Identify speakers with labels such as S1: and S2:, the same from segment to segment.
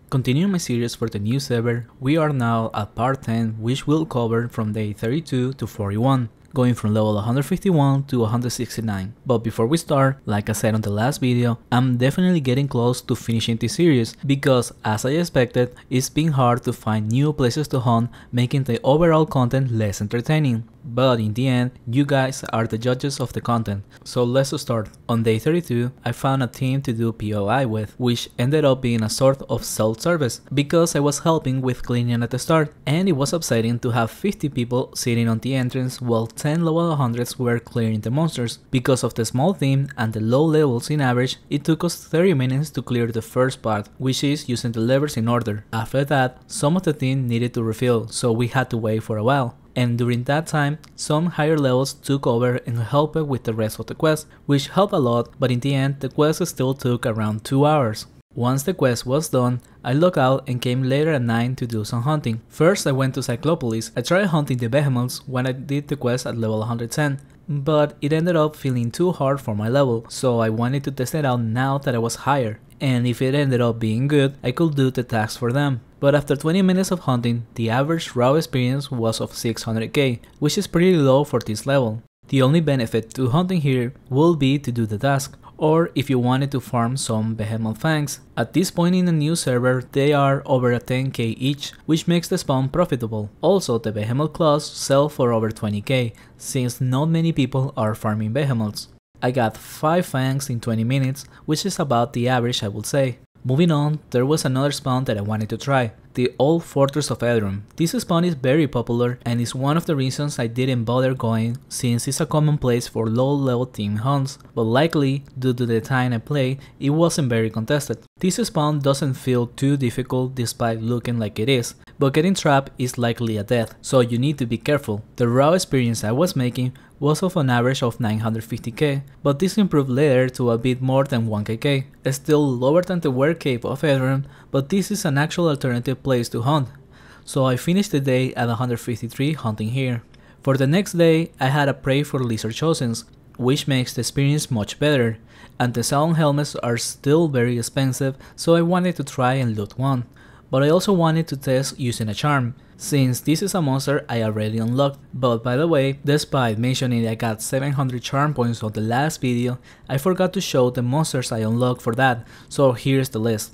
S1: Continuing my series for the new server, we are now at part 10, which will cover from day 32 to 41, going from level 151 to 169. But before we start, like I said on the last video, I'm definitely getting close to finishing this series, because as I expected, it's been hard to find new places to hunt, making the overall content less entertaining. But in the end, you guys are the judges of the content. So let's start. On day 32, I found a team to do POI with, which ended up being a sort of self-service, because I was helping with cleaning at the start, and it was upsetting to have 50 people sitting on the entrance while 10 level 100s were clearing the monsters. Because of the small team and the low levels in average, it took us 30 minutes to clear the first part, which is using the levers in order. After that, some of the team needed to refill, so we had to wait for a while. And during that time, some higher levels took over and helped with the rest of the quest, which helped a lot, but in the end the quest still took around 2 hours. Once the quest was done, I logged out and came later at 9 to do some hunting. First I went to Cyclopolis. I tried hunting the behemoths when I did the quest at level 110, but it ended up feeling too hard for my level, so I wanted to test it out now that I was higher, and if it ended up being good, I could do the tasks for them. But after 20 minutes of hunting, the average raw experience was of 600k, which is pretty low for this level. The only benefit to hunting here will be to do the task, or if you wanted to farm some behemoth fangs. At this point in the new server, they are over a 10k each, which makes the spawn profitable. Also, the behemoth claws sell for over 20k, since not many people are farming behemoths. I got 5 fangs in 20 minutes, which is about the average, I would say. Moving on, there was another spawn that I wanted to try, the Old Fortress of Edrum. This spawn is very popular and is one of the reasons I didn't bother going, since it's a common place for low level team hunts, but likely, due to the time I play, it wasn't very contested. This spawn doesn't feel too difficult despite looking like it is, but getting trapped is likely a death, so you need to be careful. The raw experience I was making was of an average of 950k, but this improved later to a bit more than 1kk. Still lower than the Were Cave of Edrum, but this is an actual alternative place to hunt. So I finished the day at 153 hunting here. For the next day, I had a prey for lizard chosens, which makes the experience much better, and the sound helmets are still very expensive, so I wanted to try and loot one. But I also wanted to test using a charm, since this is a monster I already unlocked. But by the way, despite mentioning I got 700 charm points on the last video, I forgot to show the monsters I unlocked for that, so here's the list.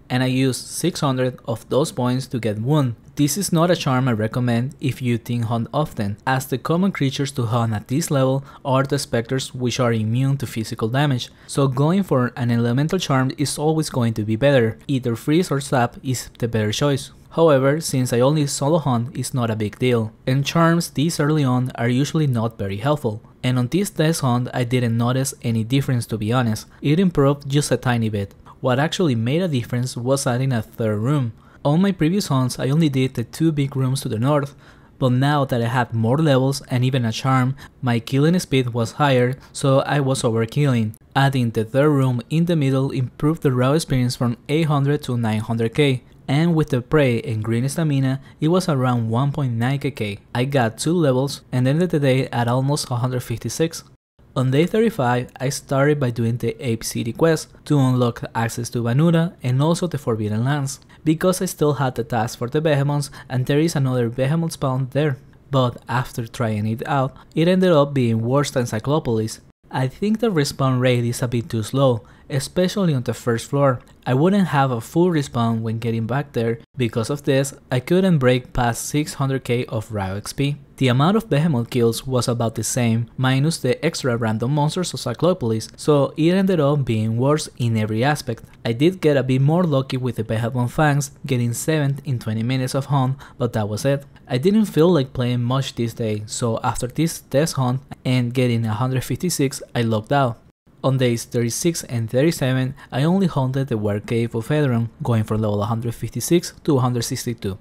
S1: And I used 600 of those points to get one. This is not a charm I recommend if you team hunt often, as the common creatures to hunt at this level are the specters, which are immune to physical damage, so going for an elemental charm is always going to be better. Either freeze or sap is the better choice. However, since I only solo hunt, it's not a big deal, and charms this early on are usually not very helpful. And on this test hunt I didn't notice any difference, to be honest. It improved just a tiny bit. What actually made a difference was adding a third room. On my previous hunts I only did the 2 big rooms to the north, but now that I had more levels and even a charm, my killing speed was higher, so I was overkilling. Adding the third room in the middle improved the raw experience from 800 to 900k, and with the prey and green stamina it was around 1.9kk. I got 2 levels and ended the day at almost 156. On day 35, I started by doing the Ape City quest to unlock access to Vanuda and also the Forbidden Lands, because I still had the task for the behemoths and there is another behemoth spawn there. But after trying it out, it ended up being worse than Cyclopolis. I think the respawn rate is a bit too slow, especially on the first floor. I wouldn't have a full respawn when getting back there. Because of this, I couldn't break past 600k of raw XP. The amount of behemoth kills was about the same, minus the extra random monsters of Cyclopolis, so it ended up being worse in every aspect. I did get a bit more lucky with the behemoth fangs, getting 7th in 20 minutes of hunt, but that was it. I didn't feel like playing much this day, so after this test hunt and getting 156, I logged out. On days 36 and 37, I only hunted the Were Cave of Edrum, going from level 156 to 162.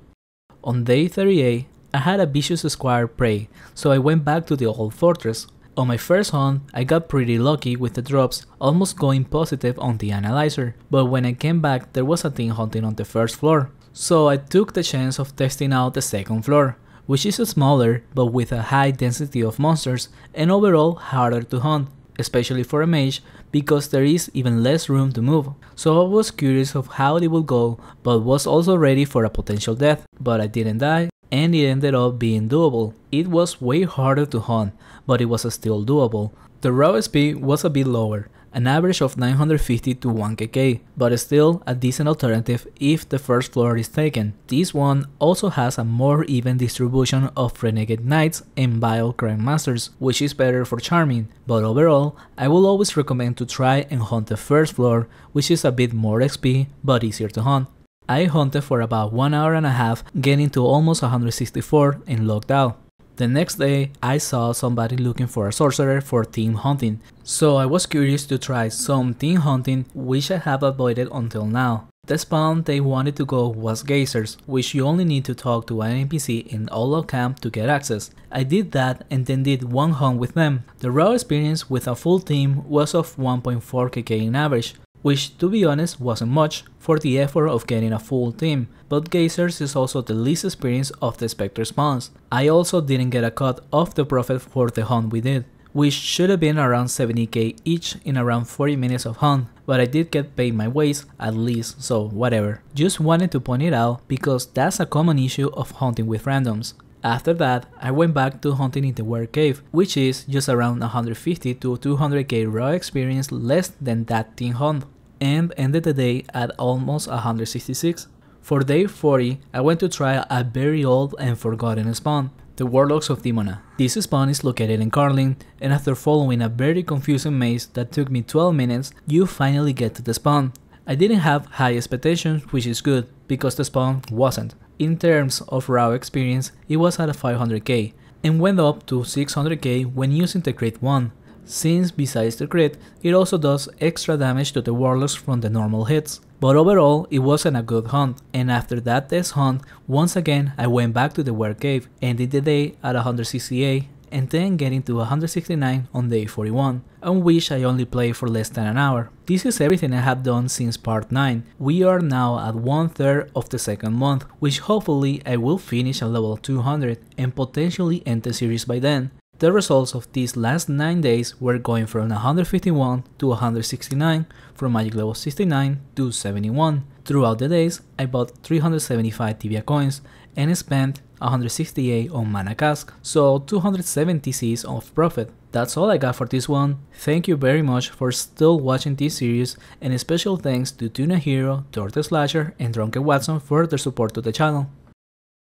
S1: On day 38, I had a vicious squire prey, so I went back to the Old Fortress. On my first hunt, I got pretty lucky with the drops, almost going positive on the analyzer, but when I came back there was a team hunting on the first floor. So I took the chance of testing out the second floor, which is smaller but with a high density of monsters and overall harder to hunt. especially for a mage, because there is even less room to move. So I was curious of how it would go, but was also ready for a potential death, but I didn't die, and it ended up being doable. It was way harder to hunt, but it was still doable. The raw speed was a bit lower, an average of 950 to 1kk, but still a decent alternative if the first floor is taken. This one also has a more even distribution of Renegade Knights and Vile Grandmasters, which is better for charming, but overall I will always recommend to try and hunt the first floor, which is a bit more XP but easier to hunt. I hunted for about 1 hour and a half, getting to almost 164 and logged out. The next day, I saw somebody looking for a sorcerer for team hunting, so I was curious to try some team hunting which I have avoided until now. The spawn they wanted to go was geysers, which you only need to talk to an NPC in all camp to get access. I did that and then did one hunt with them. The raw experience with a full team was of 1.4kk in average, which to be honest wasn't much for the effort of getting a full team, but geysers is also the least experience of the Spectre spawns. I also didn't get a cut of the profit for the hunt we did, which should have been around 70k each in around 40 minutes of hunt, but I did get paid my ways at least, so whatever. Just wanted to point it out because that's a common issue of hunting with randoms. After that, I went back to hunting in the Were Cave, which is just around 150 to 200k raw experience less than that team hunt, and ended the day at almost 166. For day 40, I went to try a very old and forgotten spawn, the Warlocks of Demona. This spawn is located in Carlin, and after following a very confusing maze that took me 12 minutes, you finally get to the spawn. I didn't have high expectations, which is good, because the spawn wasn't. In terms of raw experience, it was at a 500k, and went up to 600k when using the crit 1, since besides the crit, it also does extra damage to the warlocks from the normal hits. But overall, it wasn't a good hunt, and after that test hunt, once again I went back to the Were Cave, ended the day at 168, and then getting to 169 on day 41, on which I only played for less than an hour. This is everything I have done since part 9. We are now at 1/3 of the second month, which hopefully I will finish at level 200 and potentially end the series by then. The results of these last 9 days were going from 151 to 169, from magic level 69 to 71. Throughout the days, I bought 375 Tibia coins and spent 168 on mana cask, so 270 Cs of profit. That's all I got for this one. Thank you very much for still watching this series, and a special thanks to Tuna Hero, Tortoise Slasher and Drunken Watson for their support to the channel.